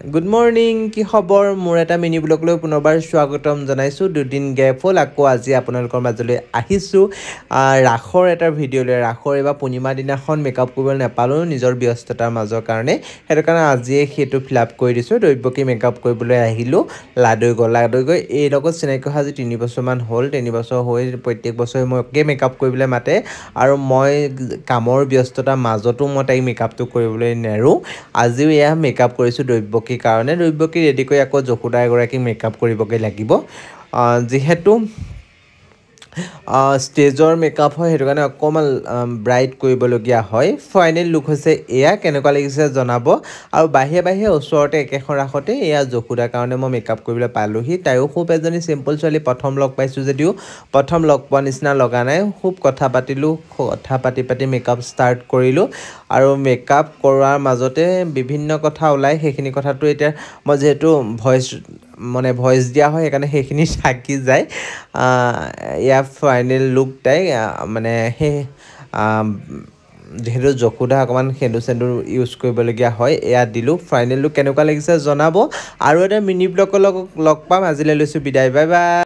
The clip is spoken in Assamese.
গুড মৰ্নিং কি খবৰ মোৰ এটা মিনি ব্লগলৈ পুনৰবাৰ স্বাগতম জনাইছোঁ দুদিন গেপ হ'ল আকৌ আজি আপোনালোকৰ মাজলৈ আহিছোঁ ৰাসৰ এটা ভিডিঅ' লৈ ৰাসৰ এইবাৰ পূৰ্ণিমা দিনাখন মেকআপ কৰিবলৈ নাপালোঁ নিজৰ ব্যস্ততাৰ মাজৰ কাৰণে সেইটো কাৰণে আজিয়ে সেইটো ফিল আপ কৰি দিছোঁ দৈৱকী মেকআপ কৰিবলৈ আহিলোঁ লাডৈ গৈ এই লগত চিনাকি হোৱা আজি 3 বছৰমান হ'ল 3 বছৰ হৈ প্ৰত্যেক বছৰে মই একে মেকআপ কৰিবলৈ মাতে আৰু মই কামৰ ব্যস্ততাৰ মাজতো মই তাইক মেকআপটো কৰিবলৈ নেৰোঁ আজিও এয়া মেকআপ কৰিছোঁ দৈৱকী কাৰণে দৈৱকী ৰেডি কৰি আকৌ যশোদা এগৰাকী মেকআপ কৰিবগৈ লাগিব যিহেতু ষ্টেজৰ মেকআপ হয় সেইটো কাৰণে অকণমান ব্ৰাইট কৰিবলগীয়া হয় ফাইনেল লুক হৈছে এয়া কেনেকুৱা লাগিছে জনাব আৰু বাহিৰে ওচৰতে একেখন ৰাসতে এয়া যশোদাৰ কাৰণে মই মেকআপ কৰিবলৈ পালোহি তাইও খুব এজনী চিম্পল ছোৱালী প্ৰথম লগ পাইছোঁ যদিও প্ৰথম লগ পোৱা নিচিনা লগা নাই খুব কথা পাতিলোঁ কথা পাতি মেকআপ ষ্টাৰ্ট কৰিলোঁ আৰু মেকআপ কৰাৰ মাজতে বিভিন্ন কথা ওলায় সেইখিনি কথাটো এতিয়া মই যিহেতু ভইচ দিয়া হয় সেইকাৰণে সেইখিনি থাকি যায় এয়া ফাইনেল লুক তাই মানে সেই যেহেতু যশোদা অকণমান সেন্দুৰ ইউজ কৰিবলগীয়া হয় এয়া দিলোঁ ফাইনেল লুক কেনেকুৱা লাগিছে জনাব আৰু এটা মিনি ব্লগৰ লগ পাম আজিলৈ লৈছোঁ বিদায় বাই বাই